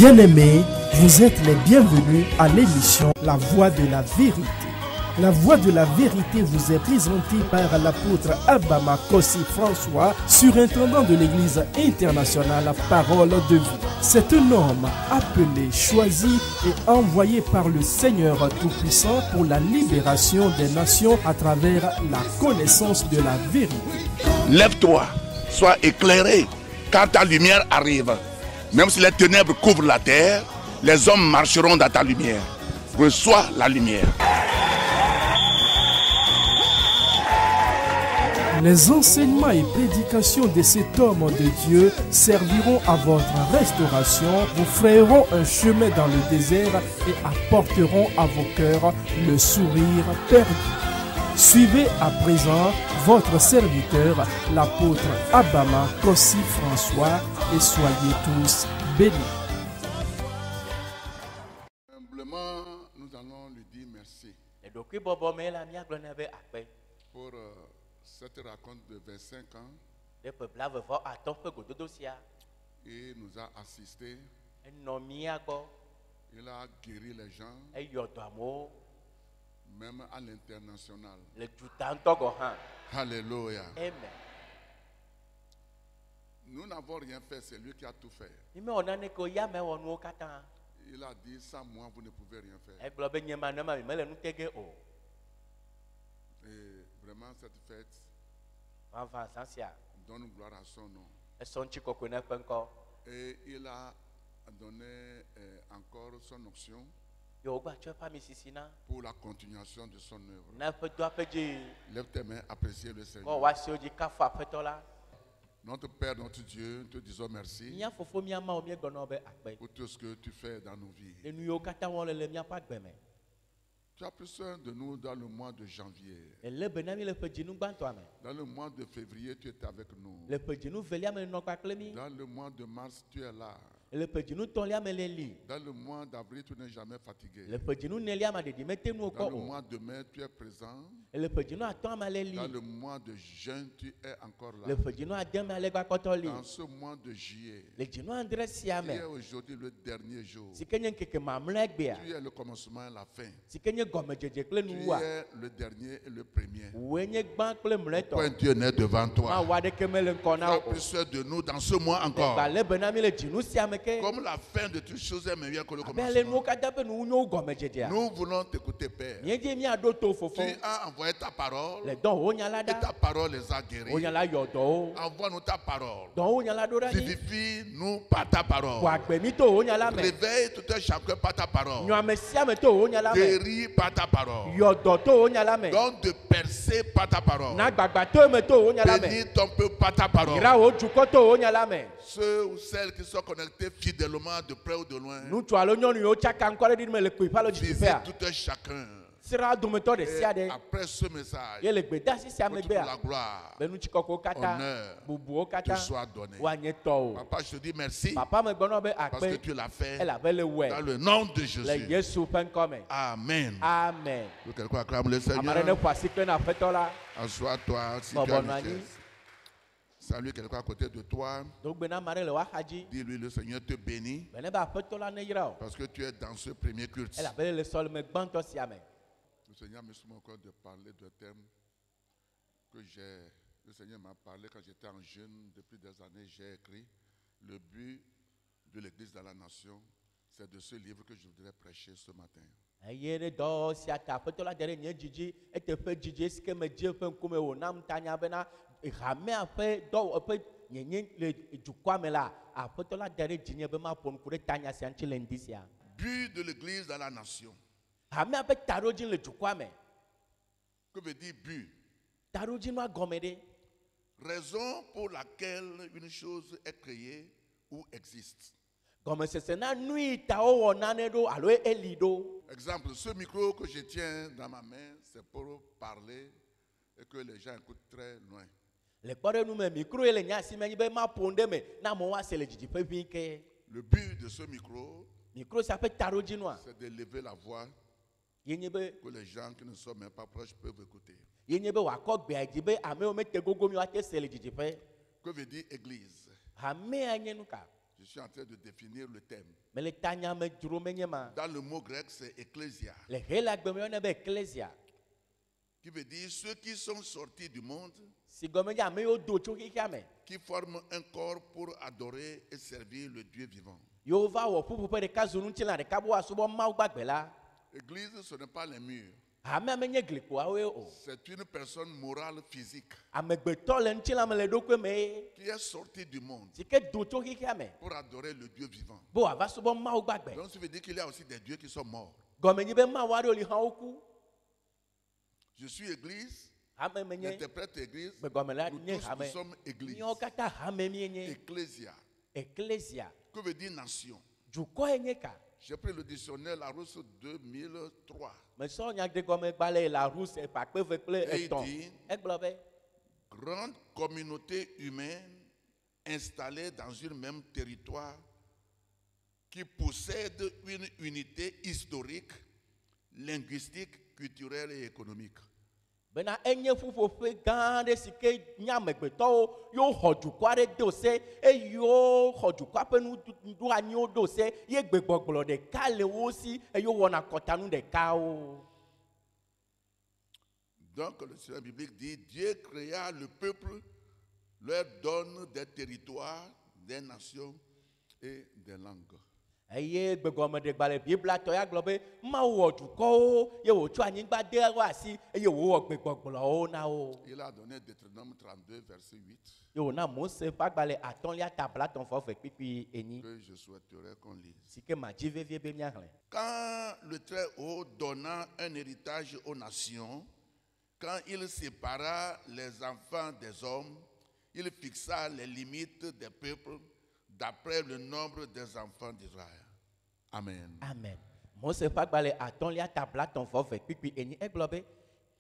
Bien-aimés, vous êtes les bienvenus à l'émission La Voix de la Vérité. La Voix de la Vérité vous est présentée par l'apôtre Abama Kossi François, surintendant de l'Église internationale Parole de Vie. C'est un homme appelé, choisi et envoyé par le Seigneur Tout-Puissant pour la libération des nations à travers la connaissance de la vérité. Lève-toi, sois éclairé quand ta lumière arrive. Même si les ténèbres couvrent la terre, les hommes marcheront dans ta lumière. Reçois la lumière. Les enseignements et prédications de cet homme de Dieu serviront à votre restauration, vous frayeront un chemin dans le désert et apporteront à vos cœurs le sourire perdu. Suivez à présent votre serviteur, l'apôtre Abama Kossi François, et soyez tous bénis. Humblement, nous allons lui dire merci pour cette rencontre de 25 ans. Il nous a assistés. Il a guéri les gens, même à l'international. Alléluia. Amen. Nous n'avons rien fait, c'est lui qui a tout fait. Il a dit, sans moi, vous ne pouvez rien faire. Et vraiment, cette fête donne gloire à son nom. Et il a donné encore son option pour la continuation de son œuvre. Lève tes mains, appréciez le Seigneur. Notre Père, notre Dieu, te disons merci pour tout ce que tu fais dans nos vies. Tu as pris soin de nous dans le mois de janvier. Dans le mois de février, tu étais avec nous. Dans le mois de mars, tu es là. Dans le mois d'avril, tu n'es jamais fatigué. Dans le mois de mai, tu es présent. Dans le mois de juin, tu es encore là. Dans ce mois de juillet, tu es aujourd'hui le dernier jour. Tu es le commencement et la fin. Tu es le dernier et le premier. Pourquoi Dieu n'est devant toi? Tu as pris soin de nous dans ce mois encore. Comme la fin de toutes choses est meilleure que le commencement. Nous voulons t'écouter, Père. Tu as envoyé ta parole et ta parole les a guéris. Envoie-nous ta parole. Vivifie-nous par ta parole. Réveille tout un chacun par ta parole. Guéris par ta parole. Donne de percer par ta parole. Bénis ton peuple par ta parole. Ceux ou celles qui sont connectés fidèlement de près ou de loin, visite tout un chacun. Et après ce message, que la gloire, honneur te soit donné. Papa, je te dis merci parce que tu l'as fait dans le nom de Jésus. Amen. Amen. Quelqu'un acclame le Seigneur. Assois-toi si tu as une chaise. Salue quelqu'un à côté de toi. Dis-lui, le Seigneur te bénit parce que tu es dans ce premier culte. Le Seigneur me soumet encore de parler de thème que le Seigneur m'a parlé quand j'étais en jeune. Depuis des années, j'ai écrit. Le but de l'Église dans la nation, c'est de ce livre que je voudrais prêcher ce matin. But de l'Église dans la nation. Que veut dire but? Raison pour laquelle une chose est créée ou existe. Exemple, ce micro que je tiens dans ma main, c'est pour parler et que les gens écoutent très loin. Le but de ce micro, c'est d'élever la voix que les gens qui ne sont même pas proches peuvent écouter. Que veut dire église? Je suis en train de définir le thème. Dans le mot grec, c'est ecclésia. Qui veut dire ceux qui sont sortis du monde, qui forment un corps pour adorer et servir le Dieu vivant. L'église, ce n'est pas les murs. C'est une personne morale physique qui est sortie du monde pour adorer le Dieu vivant. Donc ça veut dire qu'il y a aussi des dieux qui sont morts. Je suis église, j'interprète église, nous sommes église. Ecclésia. Que veut dire nation? J'ai pris le dictionnaire Larousse 2003. Et il dit, grande communauté humaine installée dans un même territoire qui possède une unité historique, linguistique, culturelle et économique. Bena enye fufofe gande sike nyamegbeto yo hodukwa re dose e yo hodukwa penu du anyo dose ye gbegboglo de ka le wo si e yo wona kotanu de ka o. Donc le Seigneur biblique dit Dieu créa le peuple, leur donne des territoires, des nations et des langues. Eye gbegome de gbale Bible to ya globe ma wo duko ye wo tu anyigba de wa si eye wo wo gbegboglo o na o. Il a donné Deutéronome 32 verset 8. Yo na Mose pa gbale aton lia tabla ton fo fe pipi eni. Que je souhaiterais qu'on lise. Si que ma vie vie be miahle. Quand le Très-Haut donna un héritage aux nations, quand il sépara les enfants des hommes, il fixa les limites des peuples d'après le nombre des enfants d'Israël. Amen. Amen. Mose pa gbale aton lia tabla ton fo fe pipi eni e globe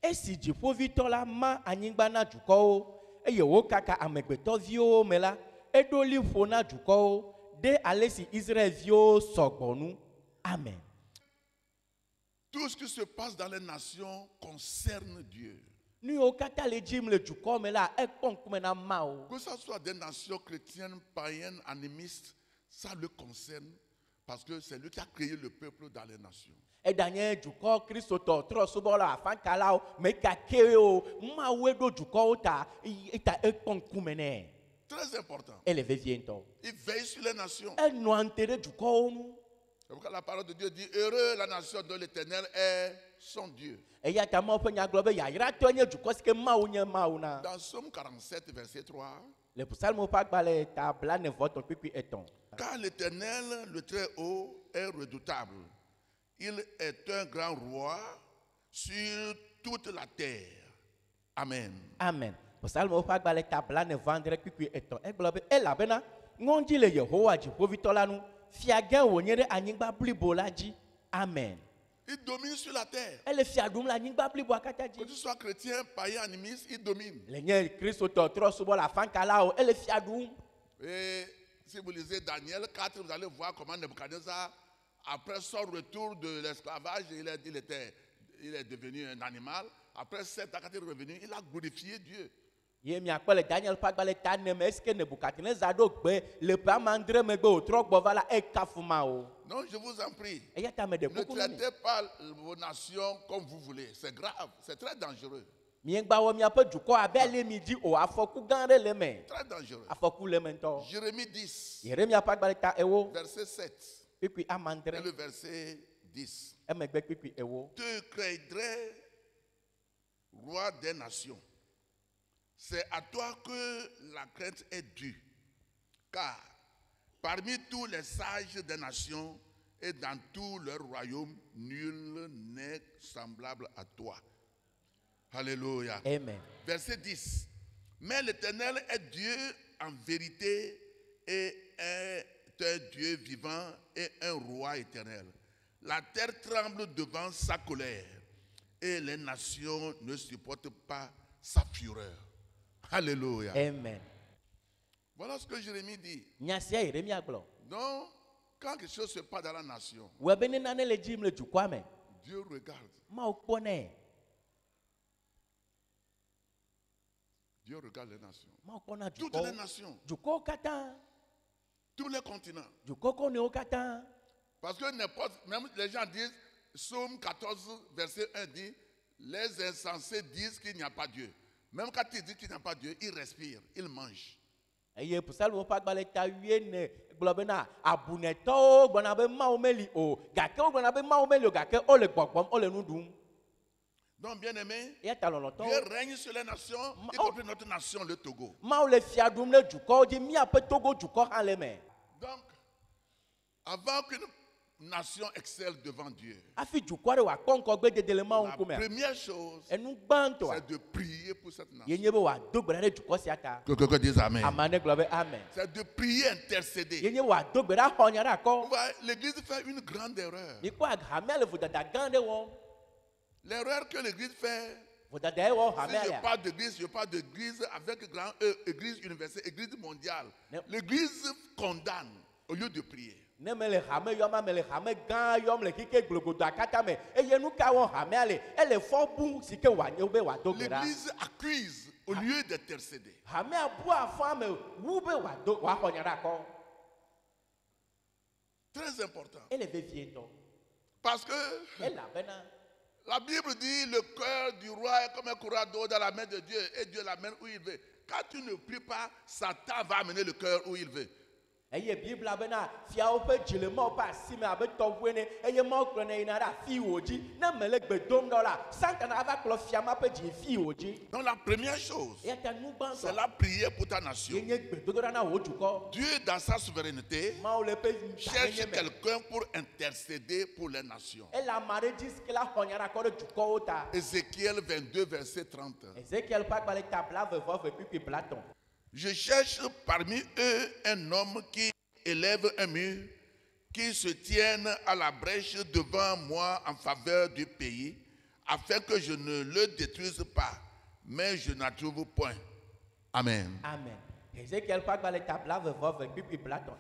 e si jifo vitola ma anyigba na duko o eye wo kaka amegbeto vio mela e do li fo na duko o de alesi Israël vio sogbonu. Amen. Tout ce qui se passe dans les nations concerne Dieu. Que ce soit des nations chrétiennes, païennes, animistes, ça le concerne parce que c'est lui qui a créé le peuple dans les nations. Très important. Il veille sur les nations. C'est pourquoi la parole de Dieu dit heureux la nation dont l'Éternel est son Dieu. Dans Somme 47, verset 3. Car l'Éternel, le Très-Haut, est redoutable. Il est un grand roi sur toute la terre. Amen. Amen. Amen. Il domine sur la terre. Que tu sois chrétien, païen, animiste, il domine. Et si vous lisez Daniel 4, vous allez voir comment Nebuchadnezzar, après son retour de l'esclavage, il est devenu un animal. Après 7 ans, quand il est revenu, il a glorifié Dieu. Non, je vous en prie. Ne traitez pas vos nations comme vous voulez. C'est grave, c'est très dangereux. Très dangereux. Jérémie 10, verset 7. Et le verset 10. Te créerais roi des nations. C'est à toi que la crainte est due, car parmi tous les sages des nations et dans tout leur royaume, nul n'est semblable à toi. Alléluia. Amen. Verset 10. Mais l'Éternel est Dieu en vérité et est un Dieu vivant et un roi éternel. La terre tremble devant sa colère et les nations ne supportent pas sa fureur. Alléluia. Amen. Voilà ce que Jérémie dit. Donc, quand quelque chose se passe dans la nation, Dieu regarde. Dieu regarde les nations. Toutes les nations. tous les continents. Parce que même les gens disent, Psaume 14, verset 1 dit, les insensés disent qu'il n'y a pas Dieu. Même quand ils disent qu'il n'y a pas Dieu, ils respirent, ils mangent. Donc, bien aimé, Dieu règne sur les nations, y compris notre nation, le Togo. Donc, avant qu'une nation excelle devant Dieu, la première chose, c'est de prier pour cette nation. Que dise Amen. C'est de prier, intercéder. L'Église fait une grande erreur. L'erreur que l'Église fait, si je parle d'église, je parle d'église avec grand E, église universelle, église mondiale. L'Église condamne au lieu de prier. L'Église accuse au lieu d'intercéder. Très important. Parce que la Bible dit le cœur du roi est comme un courroie d'eau dans la main de Dieu et Dieu l'amène où il veut. Quand tu ne pries pas, Satan va amener le cœur où il veut. Donc la première chose, c'est la prière pour ta nation. Dieu, dans sa souveraineté, cherche quelqu'un pour intercéder pour les nations. Ézéchiel 22, verset 30. Je cherche parmi eux un homme qui élève un mur, qui se tienne à la brèche devant moi en faveur du pays, afin que je ne le détruise pas, mais je n'en trouve point. Amen. Amen. Ézéchiel parle dans les tableaux de Platon.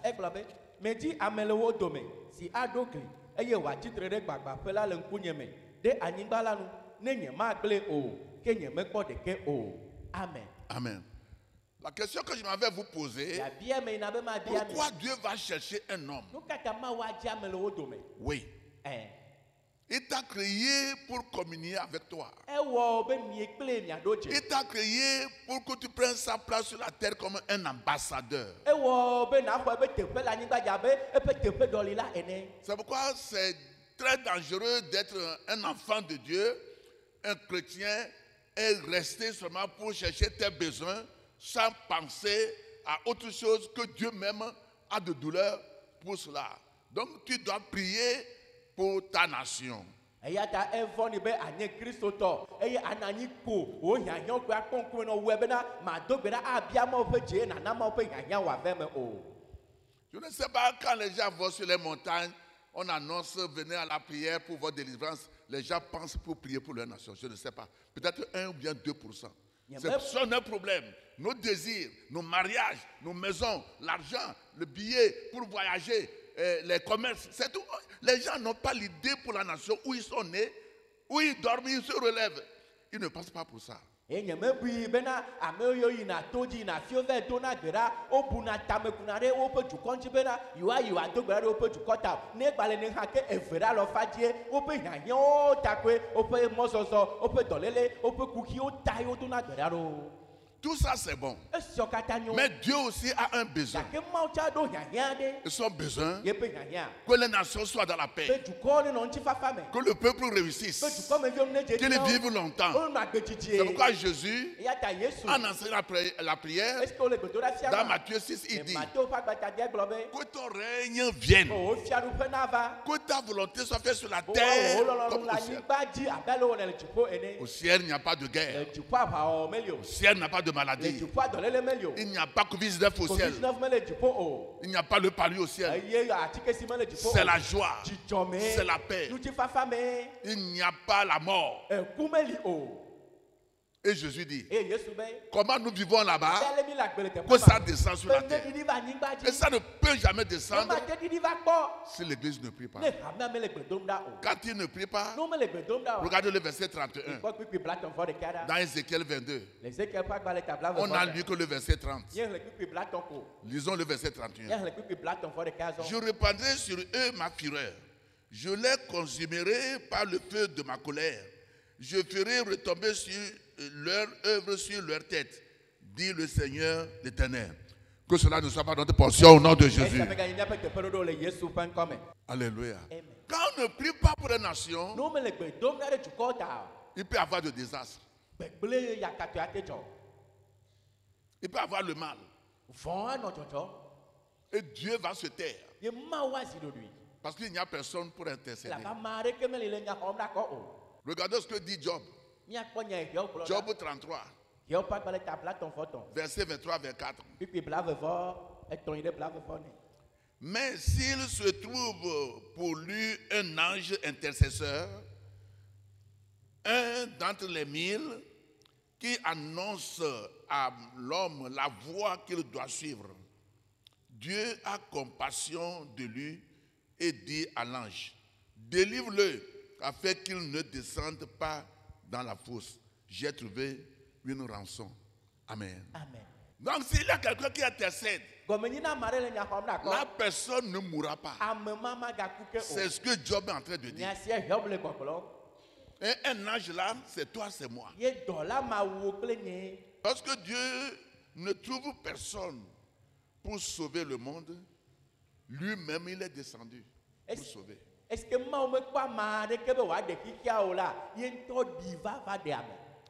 Mais dit Amen le haut domaine. Si adokli, eye wa titre de gbagba pela le nkunyeme. De aningba la nu, ne nyema gle o, ke nyeme ko de ke o. Amen. Amen. La question que je m'avais vous poser, pourquoi Dieu va chercher un homme? Oui. Il t'a créé pour communier avec toi. Il t'a créé pour que tu prennes sa place sur la terre comme un ambassadeur. C'est pourquoi c'est très dangereux d'être un enfant de Dieu, un chrétien, et rester seulement pour chercher tes besoins, sans penser à autre chose que Dieu même a de douleur pour cela. Donc tu dois prier pour ta nation. Je ne sais pas, quand les gens vont sur les montagnes, on annonce venez à la prière pour votre délivrance. Les gens pensent pour prier pour leur nation. Je ne sais pas. Peut-être 1 ou bien 2%. C'est un problème. Nos désirs, nos mariages, nos maisons, l'argent, le billet pour voyager, les commerces, c'est tout. Les gens n'ont pas l'idée pour la nation où ils sont nés, où ils dorment, ils se relèvent. Ils ne pensent pas pour ça. Tout ça c'est bon. Mais Dieu aussi a un besoin. Et son besoin, que les nations soient dans la paix. Que le peuple réussisse. Qu'ils vivent longtemps. C'est pourquoi Jésus a enseigné la prière. Dans Matthieu 6, il dit que ton règne vienne. Que ta volonté soit faite sur la terre comme au ciel. Au ciel, il n'y a pas de guerre. Au ciel, il n'y a pas de maladie. Il n'y a pas Covid-19 au ciel. Il n'y a pas le palu au ciel. C'est la joie. C'est la paix. Il n'y a pas la mort. Et Jésus dit, comment nous vivons là-bas, que ça descend sur la terre. Et ça ne peut jamais descendre si l'église ne prie pas. Quand il ne prie pas, regardez le verset 31. Dans Ézéchiel 22, on a lu que le verset 30. Lisons le verset 31. Je répandrai sur eux ma fureur. Je les consumerai par le feu de ma colère. Je ferai retomber sur leur œuvre sur leur tête, dit le Seigneur l'Éternel. Que cela ne soit pas notre portion au nom de Jésus. Alléluia. Quand on ne prie pas pour une nation, il peut y avoir de désastres. Il peut y avoir le mal. Et Dieu va se taire. Parce qu'il n'y a personne pour intercéder. Regardez ce que dit Job. Job 33. Verset 23, 24. Mais s'il se trouve pour lui un ange intercesseur, un d'entre les 1000, qui annonce à l'homme la voie qu'il doit suivre, Dieu a compassion de lui et dit à l'ange, délivre-le afin qu'il ne descende pas dans la fosse. J'ai trouvé une rançon. Amen. Amen. Donc s'il y a quelqu'un qui intercède, la personne ne mourra pas. C'est ce que Job est en train de dire. Et un ange là, c'est toi, c'est moi. Parce que Dieu ne trouve personne pour sauver le monde, lui-même il est descendu pour sauver. Est-ce que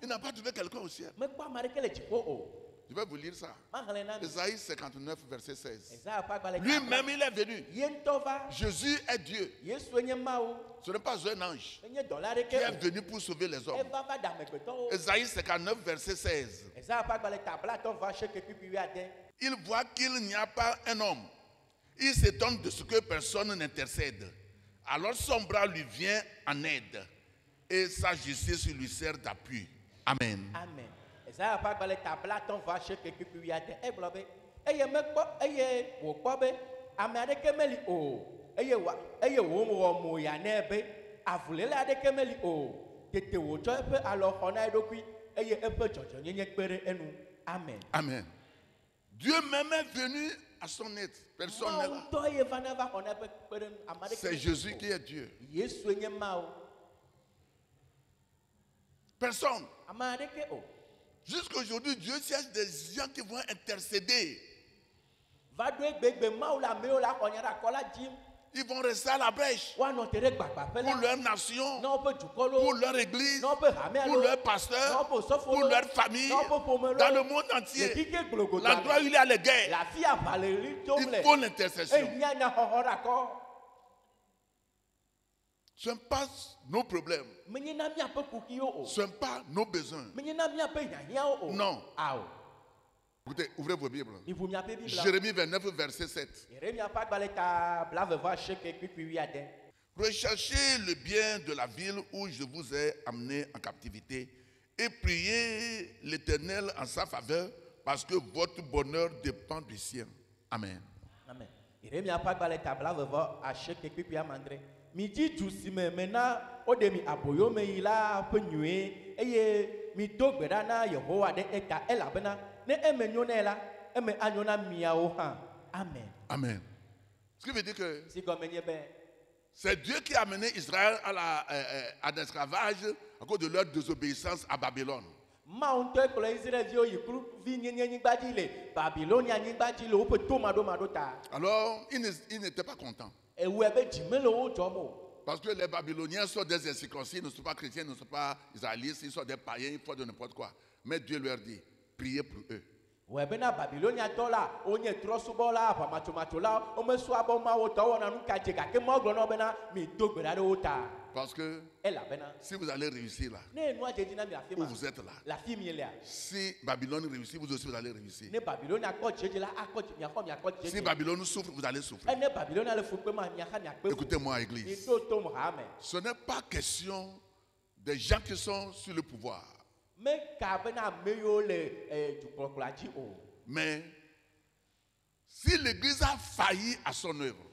il n'a pas trouvé quelqu'un au ciel? Je vais vous lire ça. Ésaïe 59, verset 16. Lui-même, il est venu. Jésus est Dieu. Ce n'est pas un ange qui est venu pour sauver les hommes. Ésaïe 59, verset 16. Il voit qu'il n'y a pas un homme. Il s'étonne de ce que personne n'intercède. Alors son bras lui vient en aide et sa justice lui sert d'appui. Amen. Amen. Amen. Dieu même est venu à son aide. Personne n'est là. C'est Jésus qui est Dieu. Personne. Jusqu'à aujourd'hui, Dieu cherche des gens qui vont intercéder. Ils vont rester à la brèche pour leur nation, pour leur église, pour leur pasteur, pour leur famille, dans le monde entier. L'endroit où il y a les guerres, il faut l'intercession. Ce n'est pas nos problèmes. Ce n'est pas nos besoins. Non. Écoutez, ouvrez vos Bibles. Jérémie 29, verset 7. Recherchez le bien de la ville où je vous ai amené en captivité et priez l'Éternel en sa faveur parce que votre bonheur dépend du sien. Amen. Amen. Midi dusime mena odemi aboyo me ila penue eye mi dogbera na Yehowa de eta elabena ne emenyo la eme anyona miao ha. Amen. Amen. Ce qui veut dire que c'est Dieu qui a amené Israël à l'esclavage à cause de leur désobéissance à Babylone. Alors, ils n'étaient pas contents. Parce que les Babyloniens sont des incirconcis, ils ne sont pas chrétiens, ils ne sont pas israélites, ils sont des païens, ils font de n'importe quoi. Mais Dieu leur dit, priez pour eux. Parce que si vous allez réussir là, où vous êtes là, si Babylone réussit, vous aussi vous allez réussir. Si Babylone souffre, vous allez souffrir. Écoutez-moi, Église. Ce n'est pas question des gens qui sont sur le pouvoir. Mais si l'Église a failli à son œuvre,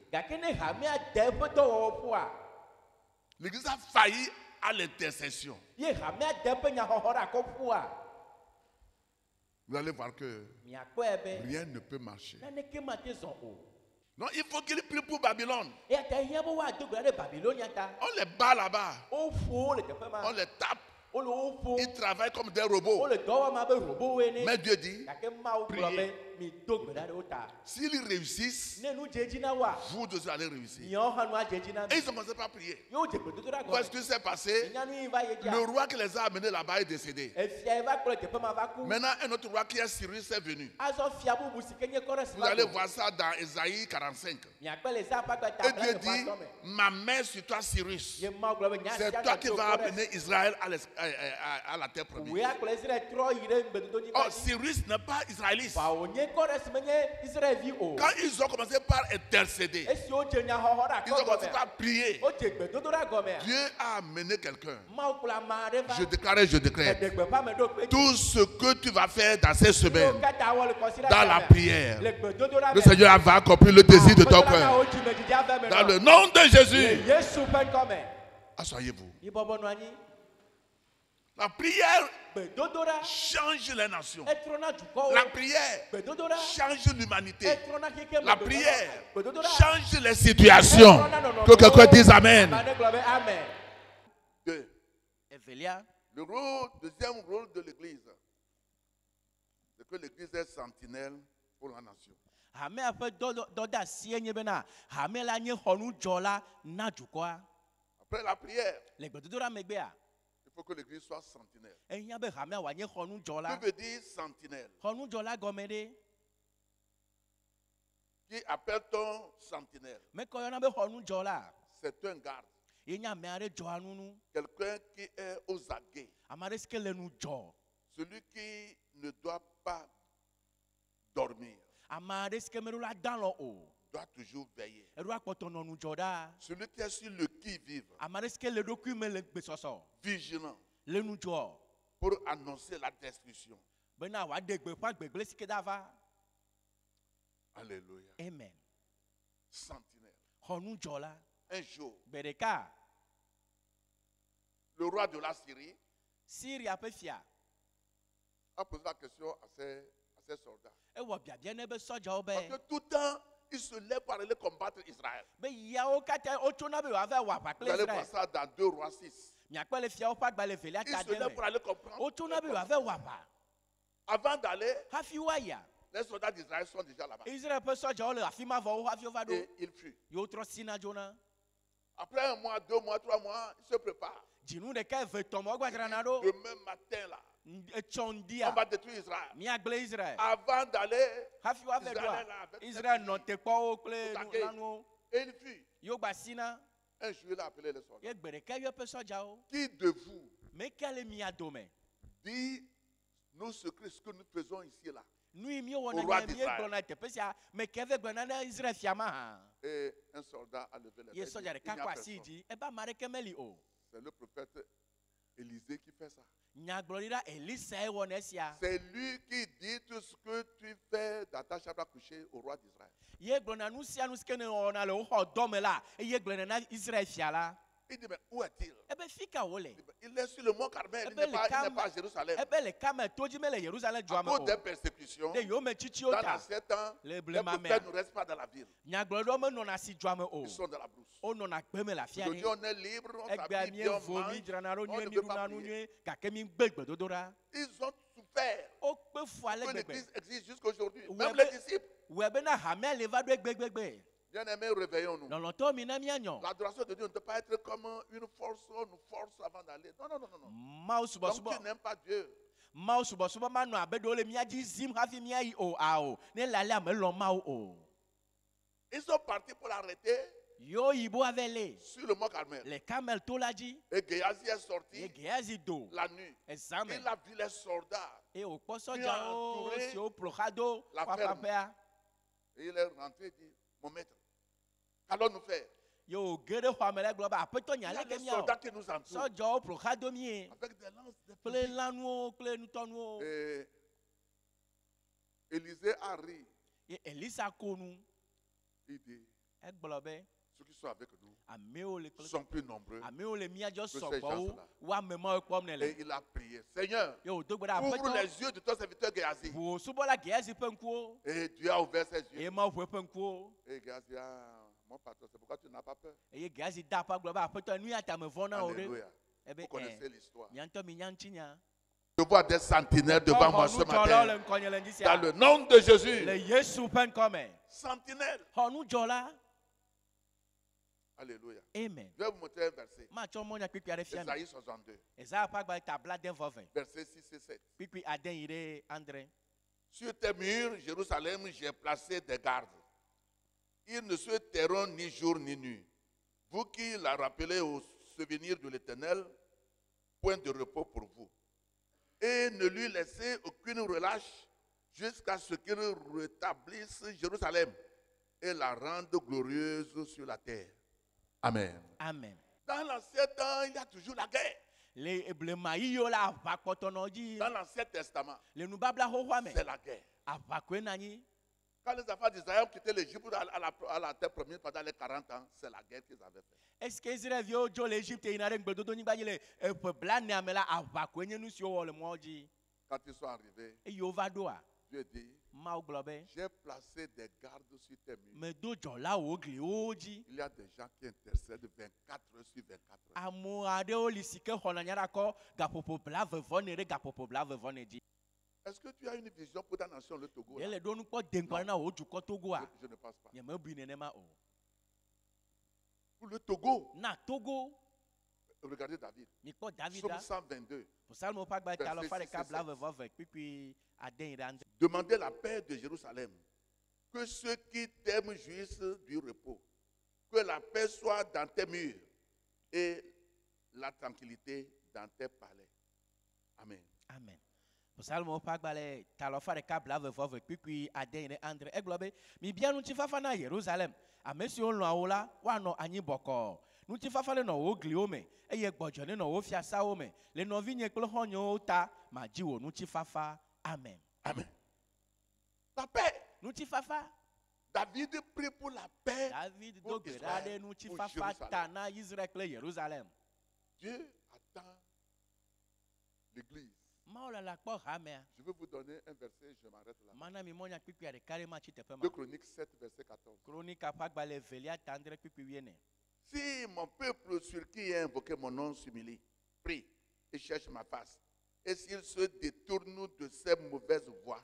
l'Église a failli à l'intercession, vous allez voir que rien ne peut marcher. Non, il faut qu'il prie pour Babylone. On les bat là-bas. On les tape. Ils travaillent comme des robots. Mais Dieu dit, priez. S'ils réussissent, vous deux allez réussir. Et ils ont commencé par prier. Qu'est-ce qui s'est passé? Le roi qui les a amenés là-bas est décédé. Maintenant, un autre roi qui est Cyrus est venu. Vous allez voir ça dans Ésaïe 45. Et Dieu dit, ma main sur toi, Cyrus. C'est toi qui vas amener Israël à la terre promise. Oh, Cyrus n'est pas israélite. Quand ils ont commencé par intercéder, ils ont commencé par prier, Dieu a amené quelqu'un. Je déclare, tout ce que tu vas faire dans ces semaines, dans la prière, le Seigneur va accomplir le désir de ton cœur. Dans le nom de Jésus. Asseyez-vous. La prière change les nations. La prière change l'humanité. La prière change les situations. Que quelqu'un dise Amen. Le deuxième rôle de l'Église, c'est que l'Église est sentinelle pour la nation. Après la prière, il faut que l'Église soit sentinelle. Que veut dire sentinelle? Qui appelle-t-on sentinelle? C'est un garde. Quelqu'un qui est aux aguets. Celui qui ne doit pas dormir. Doit toujours veiller. Celui qui est sur le qui-vive. Vigilant. Pour annoncer la destruction. Alléluia. Amen. Sentinelle. Un jour, le roi de la Syrie a posé la question à ses soldats. Parce que tout le temps, ils se lèvent pour aller combattre Israël. Vous allez voir ça dans 2 Rois 6. Ils se lèvent pour aller comprendre. Avant d'aller, les soldats d'Israël sont déjà là-bas. Et ils fuient. Après 1 mois, 2 mois, 3 mois, ils se préparent. Le même matin là, on va détruire Israël. Avant d'aller, Israël et il fuit. Un jour, il a appelé les soldats. Qui de vous dit nous ce que nous faisons ici là? Au roi d'Israël. Et un soldat a levé les mains. C'est le prophète Élisée qui fait ça. C'est lui qui dit tout ce que tu fais dans ta chambre à coucher au roi d'Israël. Il dit, mais où est-il? Il est sur le mont Carmel, il n'est pas à Jérusalem. À cause des persécutions, dans l'ancien temps, les prophètes ne restent pas dans la ville. Ils sont dans la brousse. Aujourd'hui, on est libre, on s'habille bien, on mange, on ne peut pas prier. Ils ont souffert que l'Église existe jusqu'aujourd'hui. Même les disciples. Bien-aimés, réveillons-nous. L'adoration de Dieu ne peut pas être comme une force avant d'aller. Non. Donc tu n'aimes pas Dieu. Ils sont partis pour l'arrêter sur le mont Carmel. Et Géasi est sorti la nuit. Il a vu les soldats qui ont entouré la ferme. Et il est rentré et dit, mon maître, qu'allons-nous faire? Yo, gueule famille global. Peut-on y Il y aller a les que soldats qui nous entourent. So job pro kadomi. Avec des lances de Plein fusils. lanuo, plein nutonuo. Et Élisée a ri. Et Elisa konu. Il dit, E globé. ceux qui sont avec nous Ameo le sont plus nombreux. Ameo le mia just Que so ces ba gens-là. wa memo ko mnele. Et il a prié, Seigneur, Yo dogbara ouvre peut-on. les yeux de ton serviteur Géasi. Wo subola Géasi penkuo. Et Dieu a ouvert ses yeux. E ma wo penkuo. Et Géasi a, mon patron, c'est pourquoi tu n'as pas peur. E Géasi da pa global peut-on nu ata me vona ore. Alléluia. Ebe Vous connaissez l'histoire. Nyanto mi nyanchinya. Je vois des sentinelles devant moi ce matin. Dans Dans le nom de Jésus. le Yesu pen comme. Sentinelles. Honu jola. Alléluia. Amen. Je vais vous montrer un verset. Ma chomo nya pipi are fiam. Esaïe 62. Eza pa gba tabla den voven. Versets 6 et 7. Pipi aden ire André. Sur tes murs, Jérusalem, j'ai placé des gardes. Ils ne se tairont ni jour ni nuit. Vous qui la rappelez au souvenir de l'Éternel, point de repos pour vous. Et ne lui laissez aucune relâche jusqu'à ce qu'il rétablisse Jérusalem et la rende glorieuse sur la terre. Amen. Amen. Dans l'ancien temps, il y a toujours la guerre. Le blemayi yo la va kotonoji. Dans l'Ancien Testament, Le nubabla ho hwame. c'est la guerre. Ava kwenani. Quand les enfants d'Israël ont quitté l'Égypte à la terre promise pendant les 40 ans, c'est la guerre qu'ils avaient fait. Est-ce que Israël yo jo l'Égypte inare ngbedodo ni gbajile e pebla ne amela ava kwenye nu si o le moji. Quand ils sont arrivés, E yo va doa. Dieu dit, Ma o globe. j'ai placé des gardes sur tes murs. Me do jola o gli oji. Il y a des gens qui intercèdent 24 heures sur 24 heures. Amu ade o lisike hona nyara ko gapopo bla vevone re gapopo bla vevone ji. Est-ce que tu as une vision pour ta nation, le Togo? Là? Ele do nu ko denkwa na o ju ko Togo a. Je ne pense pas. Ye me bu ne ma o. Pour le Togo, Na Togo regardez David. mi ko David Psaume a. 122. Pour ça mo pa gba Verset talo fare 6 ka et bla 7. vevove pipi aden ire André. Demandez la paix de Jérusalem. Que ceux qui t'aiment jouissent du repos. Que la paix soit dans tes murs et la tranquillité dans tes palais. Amen. Amen. Pour ça mo pa gba le talo fare ka bla vevove pipi aden ire André. E globe mi bia nu ti fafa na Jerusalem. Amesi o lo awola wa no anyi boko. Nu ti fafa le no o gli o me. Eye gbojo ne no o fi asa o me. Le no vi nye klo honyo ta ma ji wo nu ti fafa. Amen. Amen. La paix. Nu ti fafa. David prie pour la paix. David Pour do Israël, grade nu ti pour fafa Jérusalem. ta na Israël kle Jerusalem. Dieu attend l'église. Maola la kpo hamea. Je vais vous donner un verset, je m'arrête là. Mana mi monya pipi are kare ma chi tepe ma. 2 Chroniques 7, verset 14. Kronika pa gba le velia tandre pipi wiene. Si mon peuple sur qui est invoqué mon nom s'humilie, prie et cherche ma face, et s'il se détourne de ses mauvaises voies,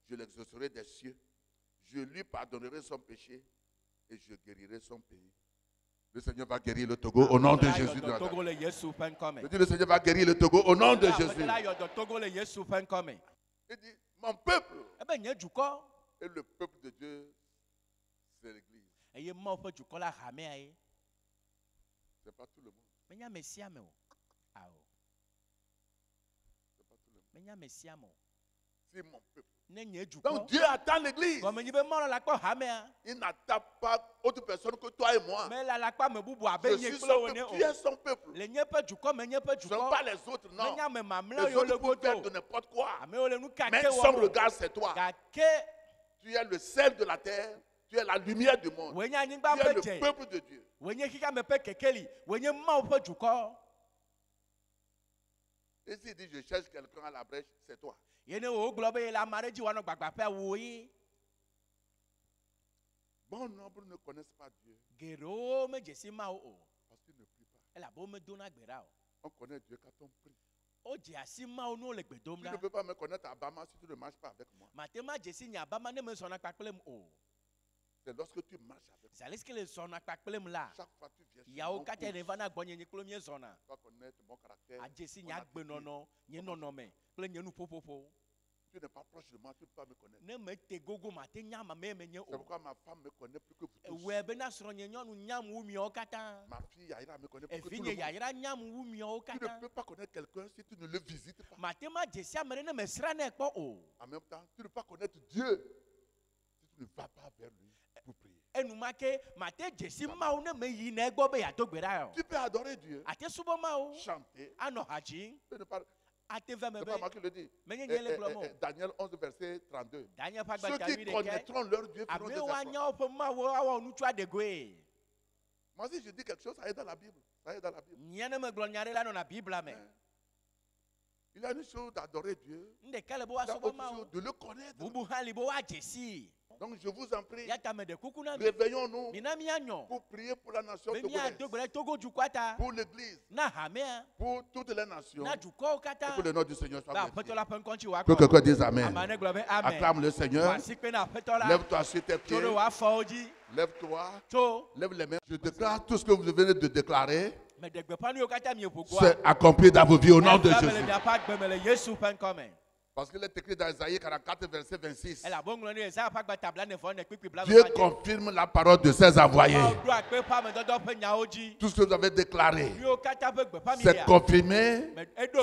je l'exaucerai des cieux, je lui pardonnerai son péché et je guérirai son pays. Le Seigneur va guérir le Togo au nom de Jésus. Togo le Yesu pen come. Je dis le Seigneur va guérir le Togo au nom de Jésus. La yo do Togo le Yesu pen come. Il dit, mon peuple, Ebe nye juko. et le peuple de Dieu, c'est l'église. Eye mo pe juko la hamea e. Ce n'est pas tout le monde. Menya mesia me o. Ao. C'est pas tout le monde. Menya mesia mo. C'est mon peuple. Ne nye juko. Donc Dieu attend l'église. Comme nye be mo la kpo hamea. Il n'attend pas autre personne que toi et moi. Me la kpa me bubu abe Je nye suis klo son woni peuple. o. Tu es son peuple. Le nye pe juko me nye pe Ce ne sont juko. pas les autres, non. Menya me mamla Les yo le autres peuvent faire de goto. n'importe quoi. Ame ole nu Mais kake son wo. regard, c'est toi. Gake Tu es le sel de la terre. Tu es la lumière du monde. wenye anyigba Tu es pe le je. peuple de Dieu. Wenye kika me pe kekeli. Wenye ma o pe juko. Et s'il dit, je cherche quelqu'un à la brèche, c'est toi. Yene o globe la mareji wa no gbagba pe wo yi. Bon nombre ne connaissent pas Dieu Gero me jesi ma o. parce qu'ils ne prient pas. Ela bo me dona gbera o. On connaît Dieu quand on prie. O je asi ma o no le gbedom Tu la. ne peux pas me connaître à Bama si tu ne marches pas avec moi. Matema jesi nya ba ma ne me sona kpakplem o. C'est lorsque tu marches avec moi. Saliske le sona kpakplem la. Chaque fois que tu viens sur Ya o mon kate cours, ne vana gbonye ni klo mi sona. tu vas connaître mon caractère. A jesi mon nya attitude. gbenono, nye nono me. Ple nye nu popopo. Tu n'es pas proche de moi, tu ne peux pas me connaître. Ne me te gogo ma te nya ma me nye C'est o. pourquoi ma femme me connaît plus que vous tous. We be na soro nye nyonu nyam wu mi o kata. Ma fille Yaira me connaît plus E que tout finye le monde. ya ira nyam wu mi o Tu ne kata. peux pas connaître quelqu'un si tu ne le visites pas. Matema jesi amere ne me sra ne kpo o. En même temps, tu ne peux pas connaître Dieu si tu ne vas pas vers lui pour prier. Tu peux adorer Dieu, chanter, et ne pas marquer le dit. Daniel 11, verset 32. Ceux qui connaîtront leur Dieu feront des efforts. Moi, si je dis quelque chose, ça est dans la Bible. Ça est dans la Bible. Il y a une chose d'adorer Dieu. Il y a autre chose de le connaître. Donc je vous en prie, réveillons-nous pour prier pour la nation togolaise, pour l'église, pour toutes les nations, et que le nom du Seigneur soit glorifié. Que quelqu'un dise Amen. Acclame le Seigneur. Lève-toi sur tes pieds. Lève-toi. Lève les mains. Je déclare tout ce que vous venez de déclarer. C'est accompli dans vos vies au nom de Jésus. Parce qu'il est écrit dans Isaïe 44, verset 26. Dieu confirme la parole de ses envoyés. Tout ce que vous avez déclaré, c'est confirmé,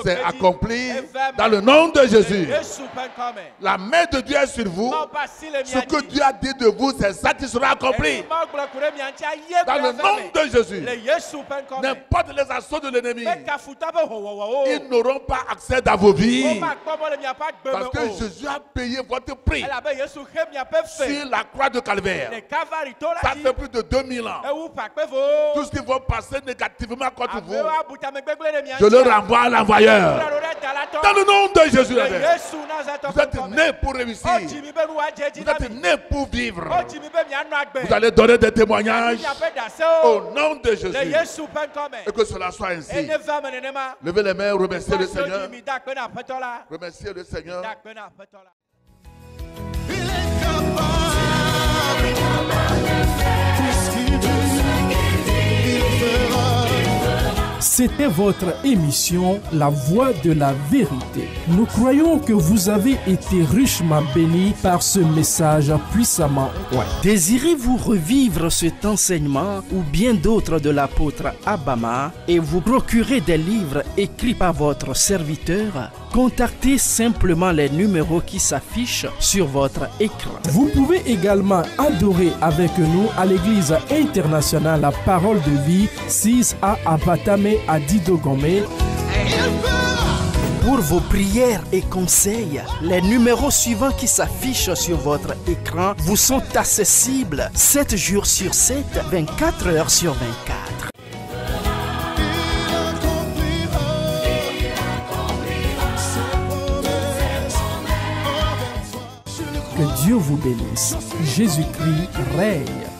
c'est accompli dans le nom de Jésus. La main de Dieu est sur vous. Ce que Dieu a dit de vous, c'est ça qui sera accompli. Dans le nom de Jésus. N'importe les assauts de l'ennemi, ils n'auront pas accès dans vos vies. Parce que Jésus a payé votre prix sur la croix de Calvaire. Ça fait plus de 2000 ans. Tout ce qui va passer négativement contre vous, je le renvoie à l'envoyeur. Dans le nom de Jésus. Vous êtes nés pour réussir. Vous êtes nés pour vivre. Vous allez donner des témoignages au nom de Jésus. Et que cela soit ainsi. Levez les mains, remerciez le Seigneur. Remerciez le Seigneur. Il est capable. C'était votre émission La Voix de la Vérité. Nous croyons que vous avez été richement bénis par ce message puissamment. Désirez-vous revivre cet enseignement ou bien d'autres de l'apôtre Abama et vous procurer des livres écrits par votre serviteur? Contactez simplement les numéros qui s'affichent sur votre écran. Vous pouvez également adorer avec nous à l'église internationale La Parole de Vie, 6A Abatame à Didogome. Pour vos prières et conseils, les numéros suivants qui s'affichent sur votre écran vous sont accessibles 7 jours sur 7, 24 heures sur 24. Que Dieu vous bénisse. Jésus-Christ règne.